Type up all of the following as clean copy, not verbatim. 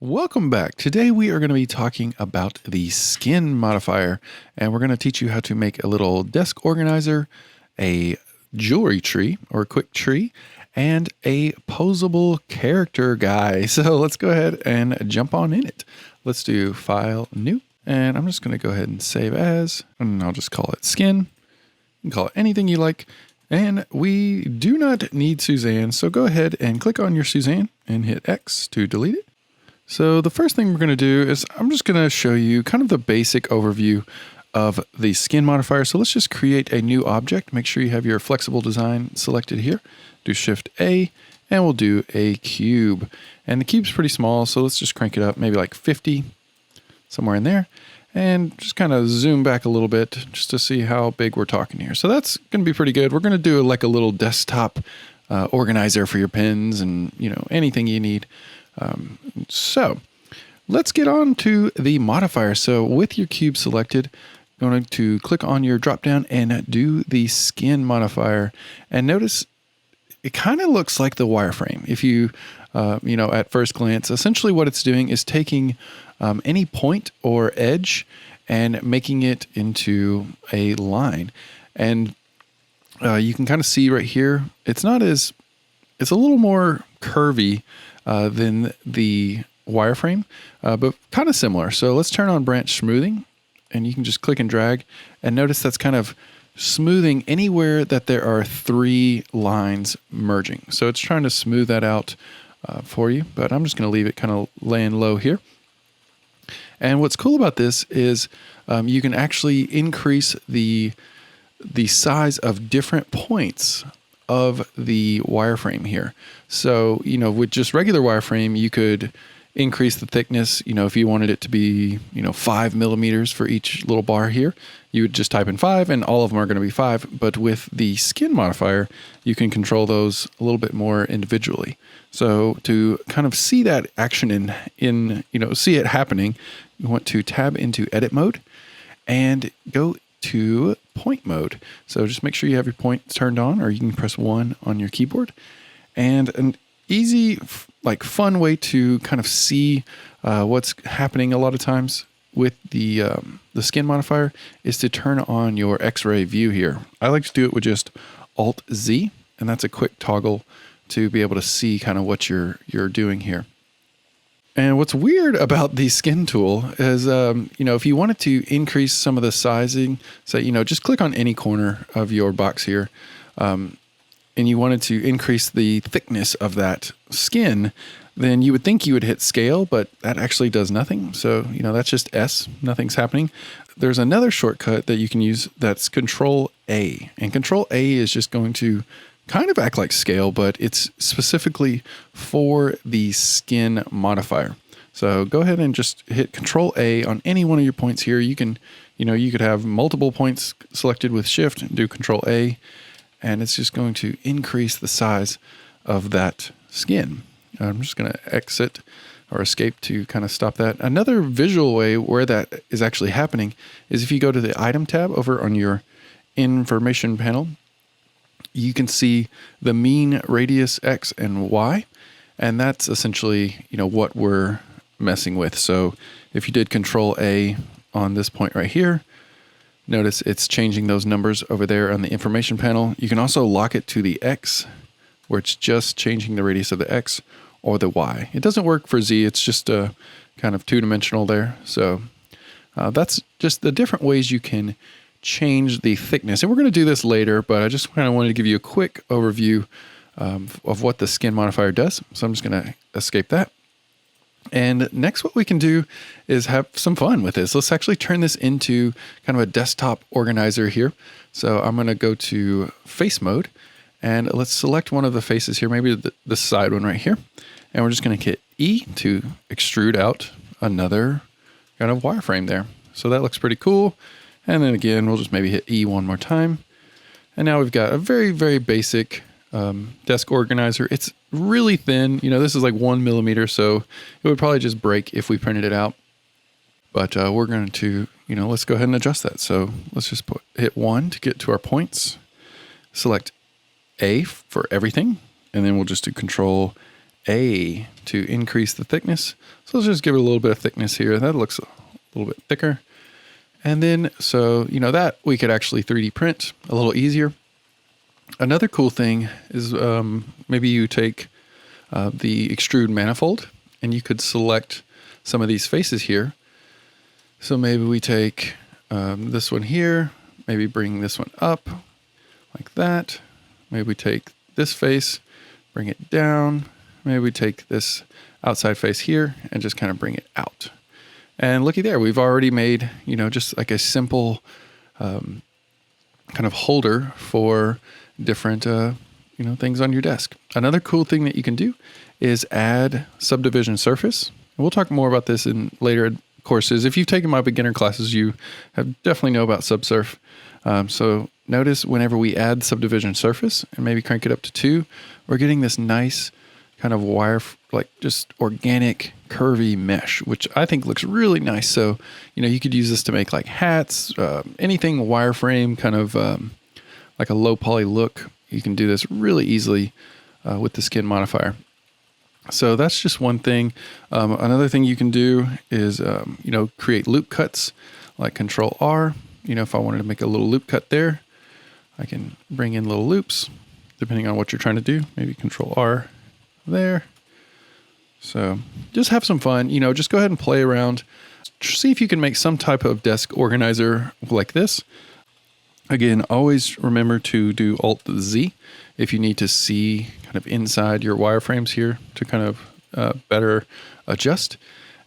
Welcome back. Today we are going to be talking about the skin modifier, and we're going to teach you how to make a little desk organizer, a jewelry tree or quick tree, and a posable character guy. So let's go ahead and jump on in it. Let's do File, New, and I'm just going to go ahead and save as, and I'll just call it skin. You can call it anything you like. And we do not need Suzanne, so go ahead and click on your Suzanne and hit X to delete it. So the first thing we're going to do is I'm just going to show you kind of the basic overview of the skin modifier. So let's just create a new object. Make sure you have your flexible design selected here. Do Shift A and we'll do a cube. And the cube's pretty small, so let's just crank it up, maybe like 50, somewhere in there. And just kind of zoom back a little bit just to see how big we're talking here. So that's going to be pretty good. We're going to do like a little desktop organizer for your pens and anything you need. So let's get on to the modifier. So with your cube selected, you're going to click on your drop down and do the skin modifier. And notice it kind of looks like the wireframe. If you, at first glance, essentially what it's doing is taking any point or edge and making it into a line. And you can kind of see right here, it's a little more curvy than the wireframe, but kind of similar. So let's turn on branch smoothing, and you can just click and drag, and notice that's kind of smoothing anywhere that there are three lines merging. So it's trying to smooth that out for you, but I'm just going to leave it kind of laying low here. And what's cool about this is you can actually increase the size of different points of the wireframe here. So, with just regular wireframe, you could increase the thickness, if you wanted it to be, 5 millimeters for each little bar here, you would just type in 5 and all of them are going to be 5. But with the skin modifier, you can control those a little bit more individually. So to kind of see that action see it happening, you want to tab into edit mode and go to point mode. So just make sure you have your point turned on, or you can press 1 on your keyboard. And an easy, fun way to kind of see what's happening a lot of times with the skin modifier is to turn on your X-ray view here. I like to do it with just Alt-Z, and that's a quick toggle to be able to see kind of what you're doing here. And what's weird about the skin tool is, if you wanted to increase some of the sizing, so, just click on any corner of your box here, and you wanted to increase the thickness of that skin, then you would think you would hit scale, but that actually does nothing. So, that's just S, nothing's happening. There's another shortcut that you can use that's Control A. And Control A is just going to kind of act like scale, but it's specifically for the skin modifier. So go ahead and just hit Control A on any one of your points here. You can, you could have multiple points selected with Shift, do Control A, and it's just going to increase the size of that skin. I'm just going to exit or escape to kind of stop that. Another visual way where that is actually happening is if you go to the Item tab over on your information panel, you can see the mean radius X and Y, and that's essentially, what we're messing with. So if you did Control A on this point right here, notice it's changing those numbers over there on the information panel. You can also lock it to the X, where it's just changing the radius of the X, or the Y. It doesn't work for Z, it's just kind of two-dimensional there. So that's just the different ways you can change the thickness. And we're going to do this later, but I just kind of wanted to give you a quick overview of what the skin modifier does. So I'm just going to escape that. And next, what we can do is have some fun with this. Let's actually turn this into kind of a desktop organizer here. So I'm going to go to face mode, and let's select one of the faces here, maybe the side one right here. And we're just going to hit E to extrude out another kind of wireframe there. So that looks pretty cool. And then again, we'll just maybe hit E one more time. And now we've got a very, very basic desk organizer. It's really thin. This is like 1 millimeter, so it would probably just break if we printed it out. But we're going to, let's go ahead and adjust that. So let's just hit 1 to get to our points. Select A for everything, and then we'll just do Control A to increase the thickness. So let's just give it a little bit of thickness here. That looks a little bit thicker. And then, so, that we could actually 3D print a little easier. Another cool thing is maybe you take the extrude manifold and you could select some of these faces here. So maybe we take this one here, maybe bring this one up like that. Maybe we take this face, bring it down. Maybe we take this outside face here and just kind of bring it out. And looky there, we've already made, just like a simple kind of holder for different, things on your desk. Another cool thing that you can do is add subdivision surface. And we'll talk more about this in later courses. If you've taken my beginner classes, you have definitely know about subsurf. So notice whenever we add subdivision surface and maybe crank it up to 2, we're getting this nice kind of wire, like just organic curvy mesh, which I think looks really nice. So, you could use this to make like hats, anything wireframe, kind of like a low poly look. You can do this really easily with the skin modifier. So that's just one thing. Another thing you can do is, create loop cuts like Control R. If I wanted to make a little loop cut there, I can bring in little loops depending on what you're trying to do. Maybe Control R there. So just have some fun, just go ahead and play around. See if you can make some type of desk organizer like this. Again, always remember to do Alt-Z if you need to see kind of inside your wireframes here to kind of better adjust.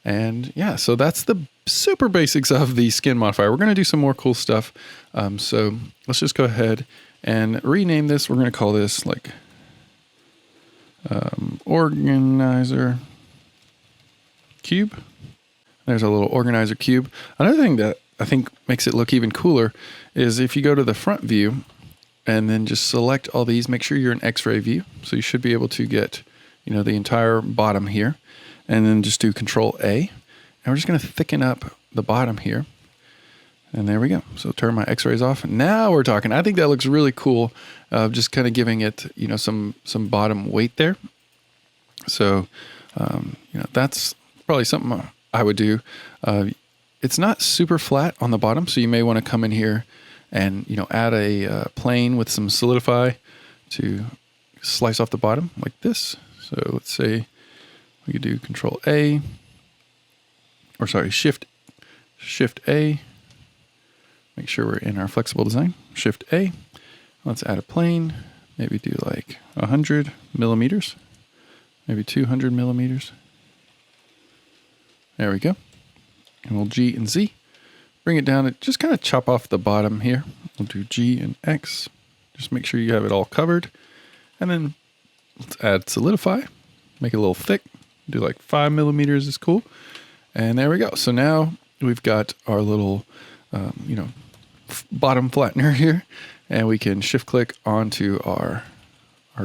And yeah, so that's the super basics of the skin modifier. We're going to do some more cool stuff. So let's just go ahead and rename this. We're going to call this like organizer cube. There's a little organizer cube. Another thing that I think makes it look even cooler is if you go to the front view and then just select all these, make sure you're in X-ray view. So you should be able to get, the entire bottom here, and then just do Control A. And we're just going to thicken up the bottom here. And there we go. So turn my X-rays off. Now we're talking. I think that looks really cool. Just kind of giving it, some bottom weight there. So, that's probably something I would do. It's not super flat on the bottom, so you may want to come in here and, add a plane with some solidify to slice off the bottom like this. So let's say we could do Control A, or sorry, Shift A. Make sure we're in our flexible design. Shift A. Let's add a plane. Maybe do like 100 millimeters, maybe 200 millimeters. There we go. And we'll G and Z. Bring it down and just kind of chop off the bottom here. We'll do G and X. Just make sure you have it all covered. And then let's add solidify. Make it a little thick. Do like 5 millimeters is cool. And there we go. So now we've got our little, bottom flattener here. And we can shift click onto our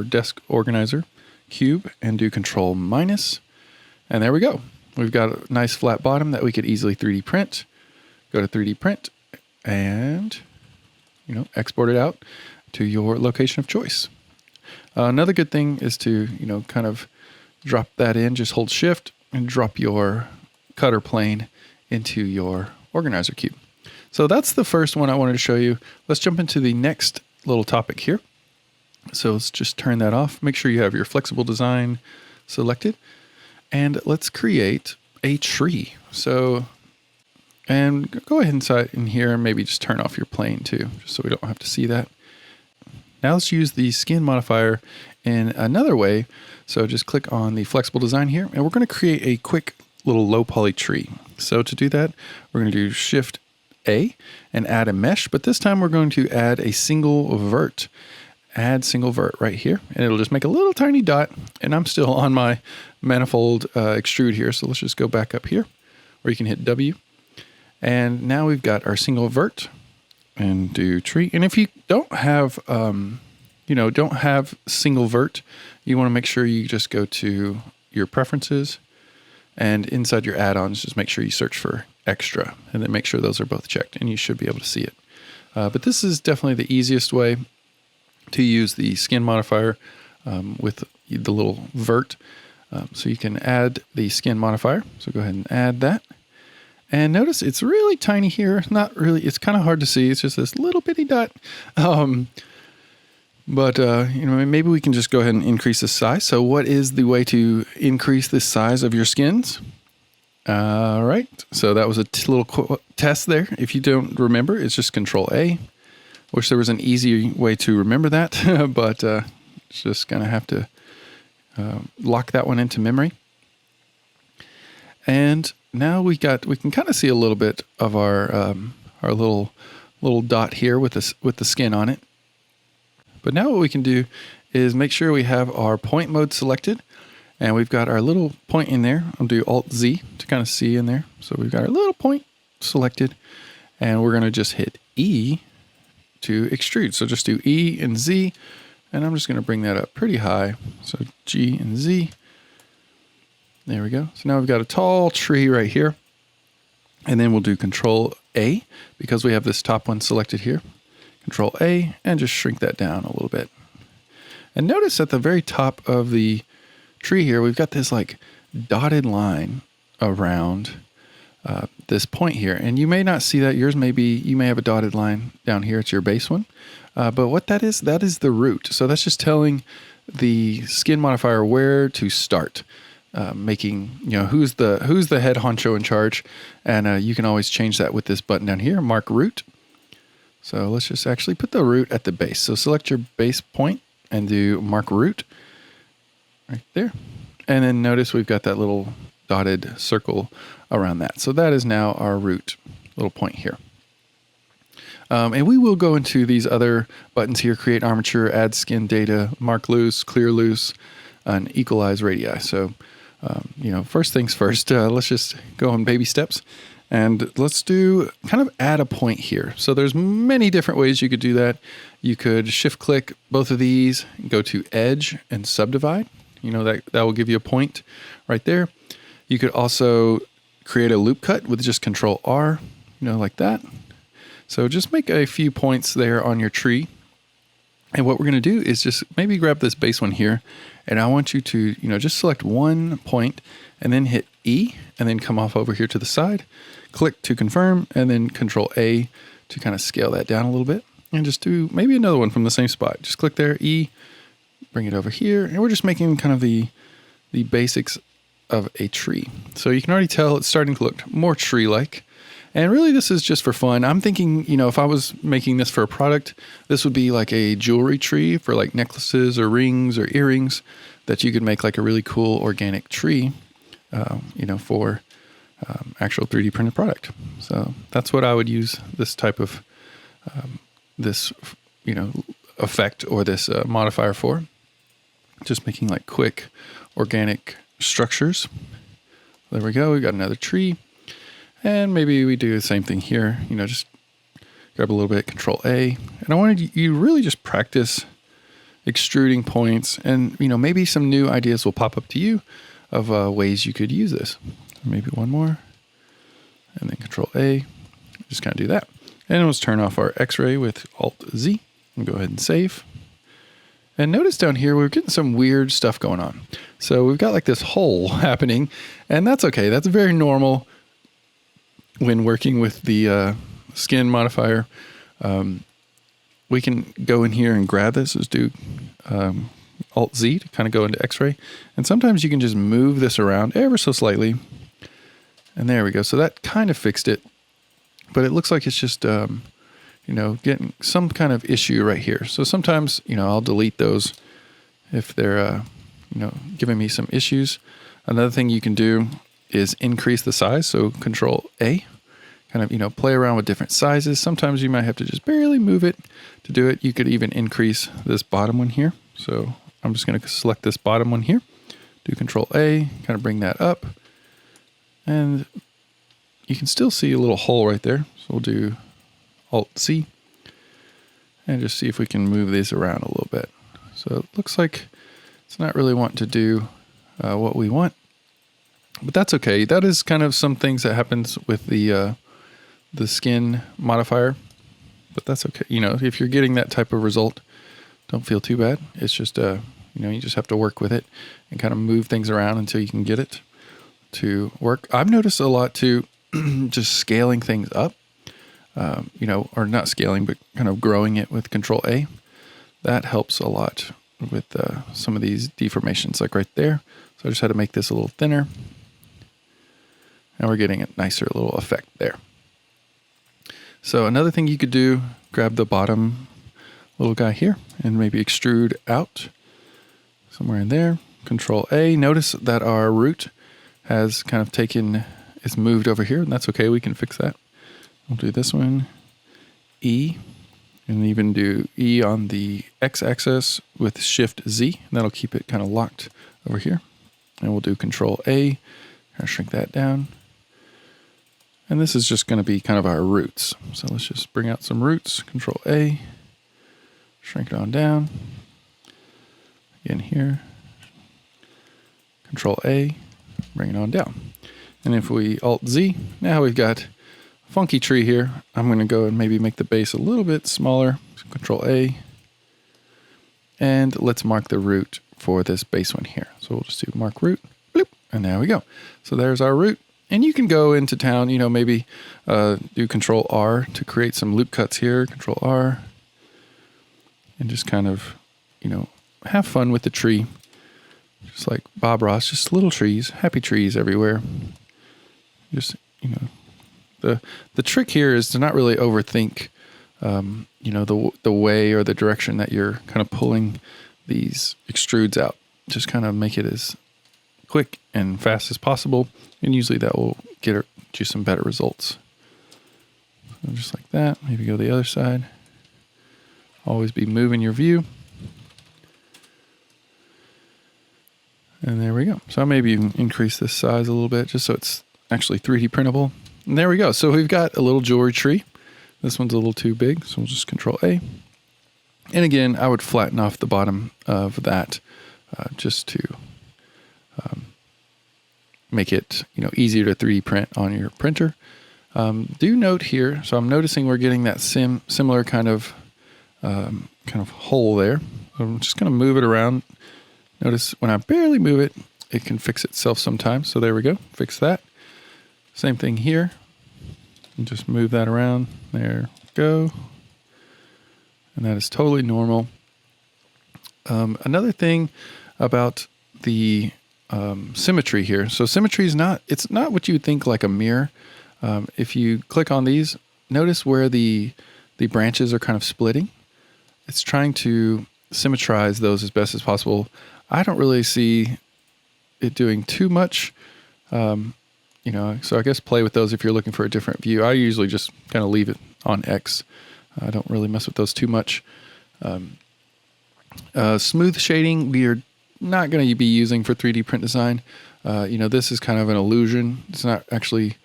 desk organizer cube and do Control minus. And there we go. We've got a nice flat bottom that we could easily 3D print. Go to 3D print and, export it out to your location of choice. Another good thing is to, kind of drop that in, just hold shift and drop your cutter plane into your organizer cube. So that's the first one I wanted to show you. Let's jump into the next little topic here. So let's just turn that off. Make sure you have your flexible design selected. And let's create a tree. So, and go ahead inside in here and maybe just turn off your plane too, just so we don't have to see that. Now let's use the skin modifier in another way. So just click on the flexible design here, and we're going to create a quick little low poly tree. So to do that, we're going to do Shift A and add a mesh, but this time we're going to add a single vert. Add single vert right here, and it'll just make a little tiny dot. And I'm still on my manifold extrude here, so let's just go back up here, or you can hit W. And now we've got our single vert and do tree. And if you don't have, don't have single vert, you want to make sure you just go to your preferences, and inside your add-ons, just make sure you search for extra, and then make sure those are both checked, and you should be able to see it. But this is definitely the easiest way to use the skin modifier with the little vert. So you can add the skin modifier. So go ahead and add that. And notice it's really tiny here. Not really, it's kind of hard to see. It's just this little bitty dot. But maybe we can just go ahead and increase the size. So what is the way to increase the size of your skins? All right. So that was a little test there. If you don't remember, it's just Control A. Wish there was an easy way to remember that, but it's just going to have to lock that one into memory. And now we can kind of see a little bit of our little dot here with the skin on it. But now what we can do is make sure we have our point mode selected, and we've got our little point in there. I'll do Alt Z to kind of see in there. So we've got our little point selected, and we're going to just hit E to extrude. So just do E and Z, and I'm just going to bring that up pretty high. So G and Z. There we go. So now we've got a tall tree right here. And then we'll do Control A because we have this top one selected here. Control A and just shrink that down a little bit. And notice at the very top of the tree here, we've got this like dotted line around this point here. And you may not see that. Yours may be, you may have a dotted line down here. It's your base one. But what that is the root. So that's just telling the skin modifier where to start. Making, who's the head honcho in charge. And you can always change that with this button down here, mark root. So let's just actually put the root at the base. So select your base point and do mark root right there. And then notice we've got that little dotted circle around that. So that is now our root little point here. And we will go into these other buttons here, create armature, add skin data, mark loose, clear loose, and equalize radii. So, first things first, let's just go on baby steps. And let's do kind of add a point here. So there's many different ways you could do that. You could shift click both of these, go to edge and subdivide. That will give you a point right there. You could also create a loop cut with just Control R, like that. So just make a few points there on your tree. And what we're going to do is just maybe grab this base one here. And I want you to, just select one point and then hit E and then come off over here to the side. Click to confirm and then Control A to kind of scale that down a little bit. And just do maybe another one from the same spot. Just click there, E, bring it over here. And we're just making kind of the basics of a tree. So you can already tell it's starting to look more tree-like. And really this is just for fun. I'm thinking, if I was making this for a product, this would be like a jewelry tree for like necklaces or rings or earrings that you could make like a really cool organic tree, for actual 3D printed product. So that's what I would use this type of, effect or this modifier for. Just making like quick organic structures. There we go. We got another tree. And maybe we do the same thing here, just grab a little bit, Control A. And I wanted you really just practice extruding points and, maybe some new ideas will pop up to you of ways you could use this. Maybe one more and then Control A, just kind of do that. And let's turn off our X-ray with Alt Z and go ahead and save. And notice down here, we're getting some weird stuff going on. So we've got like this hole happening and that's okay. That's very normal. When working with the skin modifier, we can go in here and grab this. Let's do Alt Z to kind of go into X-ray. And sometimes you can just move this around ever so slightly. And there we go. So that kind of fixed it. But it looks like it's just, getting some kind of issue right here. So sometimes, I'll delete those if they're, giving me some issues. Another thing you can do is increase the size. So Control A, kind of, play around with different sizes. Sometimes you might have to just barely move it to do it. You could even increase this bottom one here. So I'm just going to select this bottom one here, do Control A, kind of bring that up. And you can still see a little hole right there. So we'll do Alt C and just see if we can move these around a little bit. So it looks like it's not really wanting to do what we want. But that's okay. That is kind of some things that happens with the skin modifier. But that's okay. If you're getting that type of result, don't feel too bad. It's just You just have to work with it and kind of move things around until you can get it to work. I've noticed a lot too, just scaling things up, or not scaling, but kind of growing it with Control A. That helps a lot with some of these deformations, like right there. So I just had to make this a little thinner. And we're getting a nicer little effect there. So another thing you could do, grab the bottom little guy here and maybe extrude out somewhere in there. Control A. Notice that our root has kind of it's moved over here, and that's okay. We can fix that. We'll do this one, E, and even do E on the X-axis with Shift Z, and that'll keep it kind of locked over here. And we'll do Control A, and shrink that down. And this is just going to be kind of our roots. So let's just bring out some roots. Control A, shrink it on down. Again here. Control A, bring it on down. And if we Alt Z, now we've got a funky tree here. I'm going to go and maybe make the base a little bit smaller. Control A. And let's mark the root for this base one here. So we'll just do mark root. Bloop, and there we go. So there's our root. And you can go into town, maybe do Control R to create some loop cuts here. Control R. And just kind of, have fun with the tree. Just like Bob Ross, just little trees, happy trees everywhere. Just, the trick here is to not really overthink, the way or the direction that you're kind of pulling these extrudes out. Just kind of make it as quick and fast as possible, and usually that will get you some better results. So just like that. Maybe go the other side. Always be moving your view. And there we go. So maybe even increase this size a little bit just so it's actually 3D printable. And there we go. So we've got a little jewelry tree. This one's a little too big, so we'll just Control A. And again, I would flatten off the bottom of that just to make it easier to 3D print on your printer. Do note here, so I'm noticing we're getting that similar kind of hole there. I'm just going to move it around. Notice when I barely move it, it can fix itself sometimes. So there we go, fix that. Same thing here. And just move that around. There we go. And that is totally normal. Another thing about the symmetry here. So symmetry is it's not what you would think like a mirror. If you click on these, notice where the branches are kind of splitting. It's trying to symmetrize those as best as possible. I don't really see it doing too much. So I guess play with those if you're looking for a different view. I usually just kind of leave it on X. I don't really mess with those too much. Smooth shading, we are not going to be using for 3D print design. This is kind of an illusion. It's not actually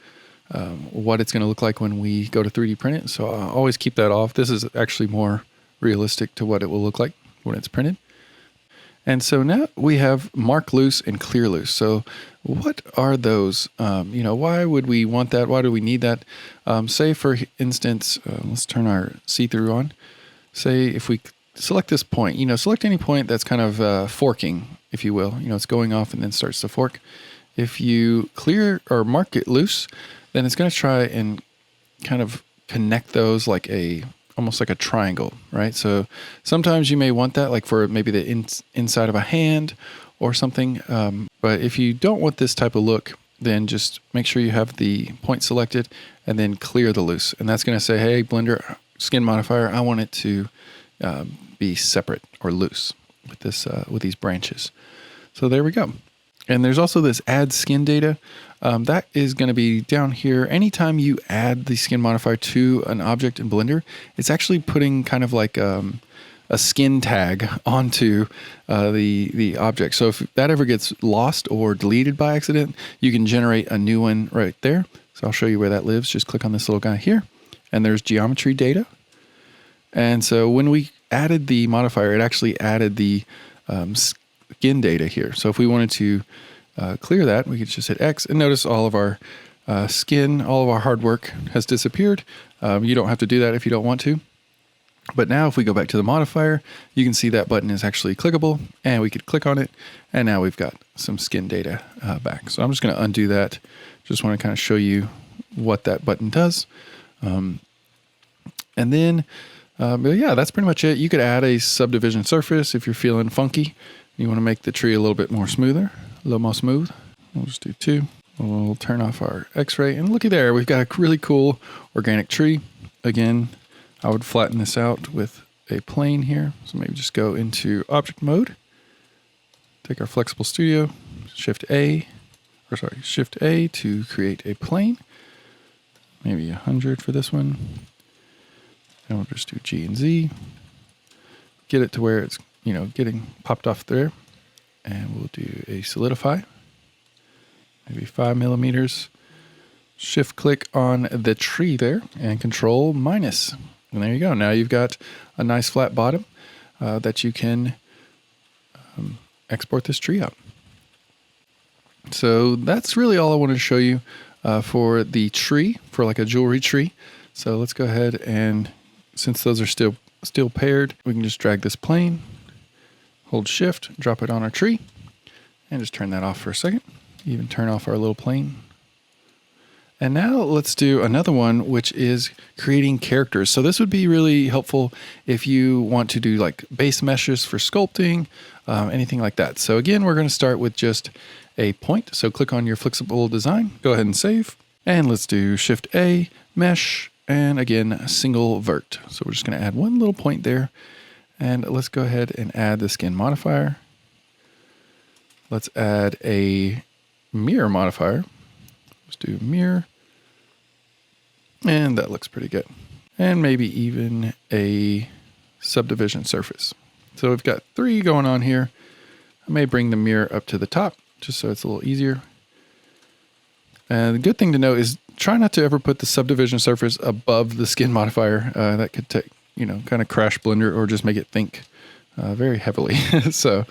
what it's going to look like when we go to 3D print it. So I'll always keep that off. This is actually more realistic to what it will look like when it's printed. And so now we have mark loose and clear loose. So what are those? Why would we want that? Why do we need that? Say, for instance, let's turn our see-through on. Say if we select this point, select any point that's kind of forking, if you will. It's going off and then starts to fork. If you clear or mark it loose, then it's going to try and kind of connect those almost like a triangle, right? So sometimes you may want that, like for maybe the inside of a hand or something. But if you don't want this type of look, then just make sure you have the point selected and then clear the loose. And that's going to say, hey, Blender Skin Modifier, I want it to be separate or loose with this with these branches. So there we go. And there's also this add skin data. That is going to be down here. Anytime you add the skin modifier to an object in Blender, it's actually putting kind of like a skin tag onto the object. So if that ever gets lost or deleted by accident, you can generate a new one right there. So I'll show you where that lives. Just click on this little guy here, and there's geometry data. And so when we added the modifier, it actually added the skin data here. So if we wanted to clear that, we could just hit X, and notice all of our skin, all of our hard work has disappeared. You don't have to do that if you don't want to. But now if we go back to the modifier, you can see that button is actually clickable, and we could click on it, and now we've got some skin data back. So I'm just going to undo that. Just want to kind of show you what that button does. And then, but yeah, that's pretty much it. You could add a subdivision surface if you're feeling funky. You want to make the tree a little bit more smoother, a little more smooth. We'll just do 2. We'll turn off our X-ray, and looky there, we've got a really cool organic tree. Again, I would flatten this out with a plane here. So maybe just go into object mode, take our flexible studio, Shift A to create a plane. Maybe 100 for this one. And we'll just do G and Z. Get it to where it's, getting popped off there. And we'll do a solidify. Maybe 5 millimeters. Shift click on the tree there and Control minus. And there you go. Now you've got a nice flat bottom that you can export this tree out. So that's really all I wanted to show you for the tree, for like a jewelry tree. So let's go ahead and, since those are still paired, we can just drag this plane, hold Shift, drop it on our tree, and just turn that off for a second. Even turn off our little plane. And now let's do another one, which is creating characters. So this would be really helpful if you want to do like base meshes for sculpting, anything like that. So again, we're going to start with just a point. So click on your flexible design, go ahead and save. And let's do Shift A, mesh, and again, single vert. So we're just going to add one little point there. And let's go ahead and add the skin modifier. Let's add a mirror modifier. Let's do mirror. And that looks pretty good. And maybe even a subdivision surface. So we've got 3 going on here. I may bring the mirror up to the top just so it's a little easier. And the good thing to know is try not to ever put the subdivision surface above the skin modifier. That could take, kind of crash Blender or just make it think very heavily. So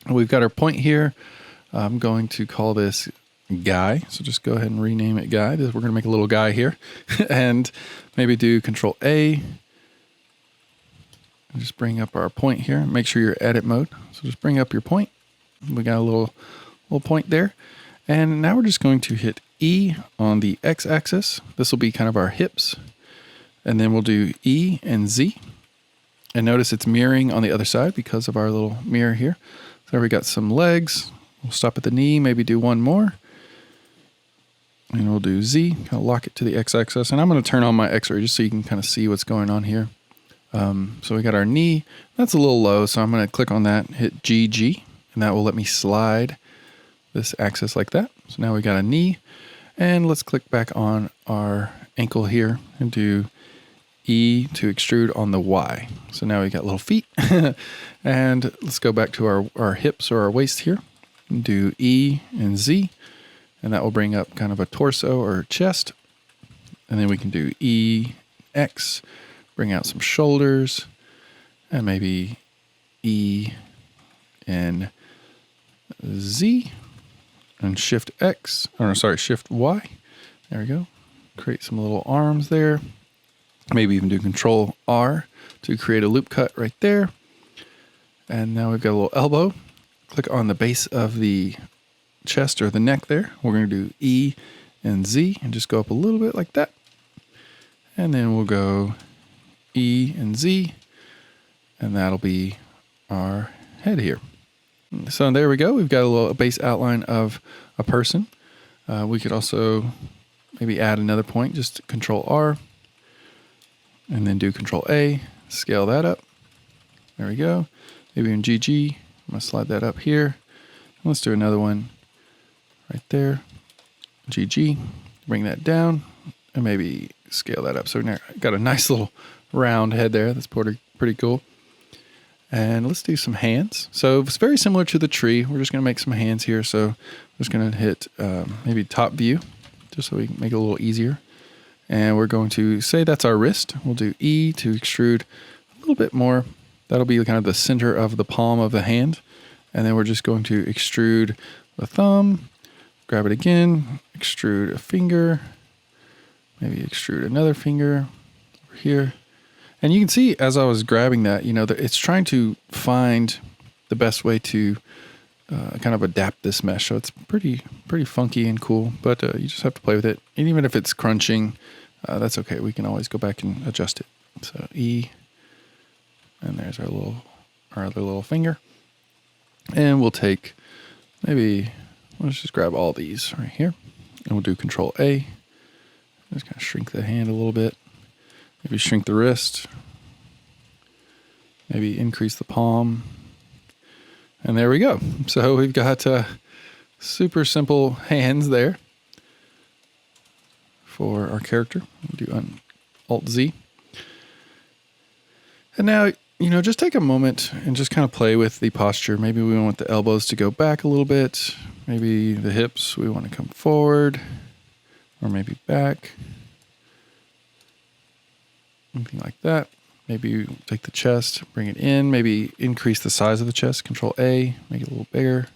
we've got our point here. I'm going to call this guy. So just go ahead and rename it guy. We're going to make a little guy here and maybe do Control A and just bring up our point here. Make sure you're edit mode. So just bring up your point. We got a little point there. And now we're just going to hit E on the X axis. This will be kind of our hips. And then we'll do E and Z. And notice it's mirroring on the other side because of our little mirror here. So there we got some legs. We'll stop at the knee, maybe do one more. And we'll do Z, kind of lock it to the X-axis. And I'm going to turn on my X-ray just so you can kind of see what's going on here. So we got our knee. That's a little low, so I'm going to click on that, hit GG, and that will let me slide this axis like that. So now we got a knee. And let's click back on our ankle here and do E to extrude on the Y. So now we got little feet. And let's go back to our hips or our waist here and do E and Z. And that will bring up kind of a torso or chest. And then we can do E, X, bring out some shoulders, and maybe E and Z, and Shift X, or sorry, Shift Y. There we go. Create some little arms there. Maybe even do Control R to create a loop cut right there. And now we've got a little elbow. Click on the base of the chest or the neck there. We're going to do E and Z and just go up a little bit like that. And then we'll go E and Z, and that'll be our head here. So there we go. We've got a base outline of a person. We could also maybe add another point, just Control R, and then do Control A, scale that up. There we go. Maybe in GG, I'm going to slide that up here. Let's do another one right there. GG, bring that down, and maybe scale that up. So now got a nice little round head there. That's pretty cool. And let's do some hands. So it's very similar to the tree. We're just going to make some hands here. So I'm just going to hit maybe top view, just so we can make it a little easier. And we're going to say that's our wrist. We'll do E to extrude a little bit more. That'll be kind of the center of the palm of the hand. And then we're just going to extrude the thumb, grab it again, extrude a finger, maybe extrude another finger over here. And you can see as I was grabbing that, that it's trying to find the best way to kind of adapt this mesh. So it's pretty funky and cool, but you just have to play with it. And even if it's crunching, that's okay. We can always go back and adjust it. So E, and there's our other little finger. And we'll take let's just grab all these right here, and we'll do Control A. Just kind of shrink the hand a little bit. Maybe shrink the wrist. Maybe increase the palm. And there we go. So we've got super simple hands there for our character. We'll do Alt-Z. And now, just take a moment and just kind of play with the posture. Maybe we want the elbows to go back a little bit. Maybe the hips, we want to come forward, or maybe back. Anything like that. Maybe take the chest, bring it in, maybe increase the size of the chest, Control A, make it a little bigger.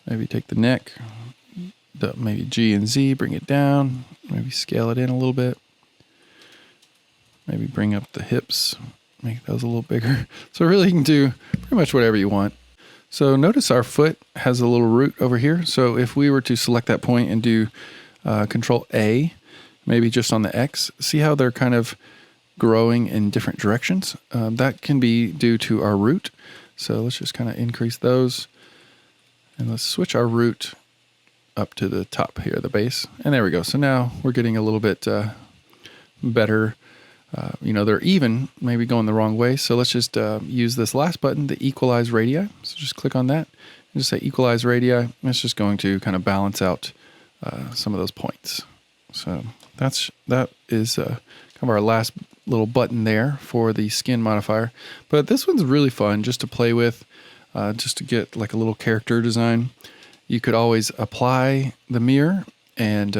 Maybe take the neck, maybe G and Z, bring it down, maybe scale it in a little bit. Maybe bring up the hips, make those a little bigger. So really you can do pretty much whatever you want. So notice our foot has a little root over here. So if we were to select that point and do Control A, maybe just on the X, see how they're kind of growing in different directions. That can be due to our root. So let's just kind of increase those. And let's switch our root up to the top here, the base. And there we go. So now we're getting a little bit better. They're even, maybe going the wrong way. So let's just use this last button, the Equalize Radii. So just click on that and just say Equalize Radii. It's just going to kind of balance out some of those points. So that is kind of our last little button there for the skin modifier. But this one's really fun just to play with, just to get like a little character design. You could always apply the mirror and,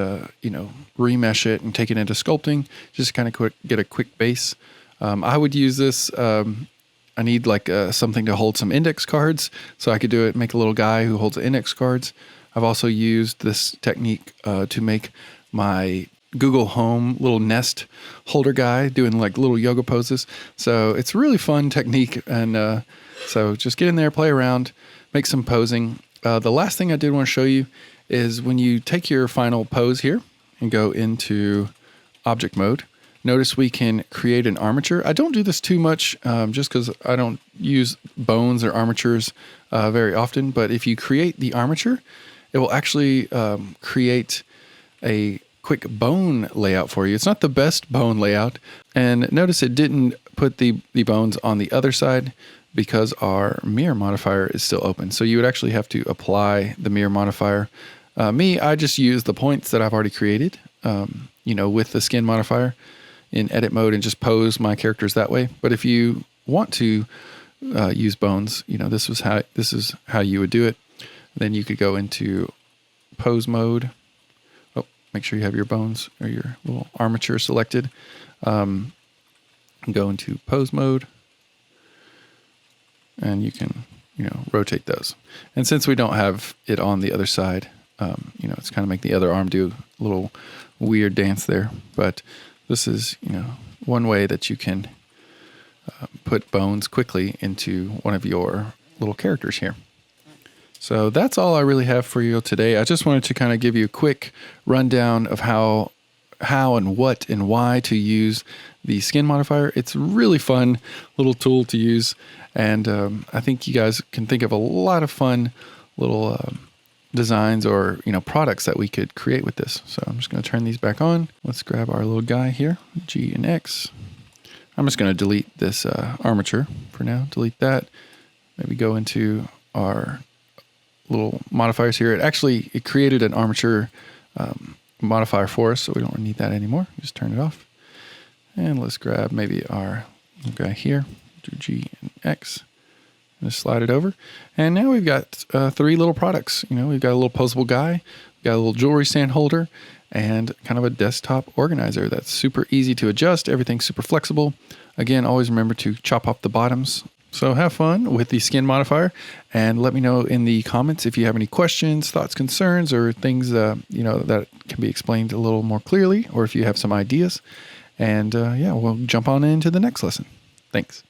remesh it and take it into sculpting, just kind of get a quick base. I would use this. I need like something to hold some index cards, so I could do it, make a little guy who holds index cards. I've also used this technique to make my Google Home little nest holder guy doing like little yoga poses. So it's a really fun technique. And so just get in there, play around, make some posing. The last thing I did want to show you is when you take your final pose here and go into object mode, notice we can create an armature. I don't do this too much just because I don't use bones or armatures very often. But if you create the armature, it will actually create a quick bone layout for you. It's not the best bone layout. And notice it didn't put the bones on the other side because our mirror modifier is still open. So you would actually have to apply the mirror modifier. I just use the points that I've already created, with the skin modifier in edit mode and just pose my characters that way. But if you want to use bones, this is how you would do it. Then you could go into pose mode. Make sure you have your bones or your little armature selected. Go into pose mode. And you can, rotate those. And since we don't have it on the other side, it's kind of make the other arm do a little weird dance there. But this is, one way that you can put bones quickly into one of your little characters here. So that's all I really have for you today. I just wanted to kind of give you a quick rundown of how and what and why to use the skin modifier. It's a really fun little tool to use. And I think you guys can think of a lot of fun little designs or, products that we could create with this. So I'm just going to turn these back on. Let's grab our little guy here, G and X. I'm just going to delete this armature for now. Delete that. Maybe go into our little modifiers here. It created an armature modifier for us, so we don't need that anymore. Just turn it off. And let's grab maybe our guy here, do G and X, and just slide it over. And now we've got 3 little products. We've got a little posable guy, we've got a little jewelry stand holder, and kind of a desktop organizer that's super easy to adjust. Everything's super flexible. Again, always remember to chop off the bottoms. So have fun with the skin modifier, and let me know in the comments if you have any questions, thoughts, concerns, or things that can be explained a little more clearly, or if you have some ideas. And yeah, we'll jump on into the next lesson. Thanks.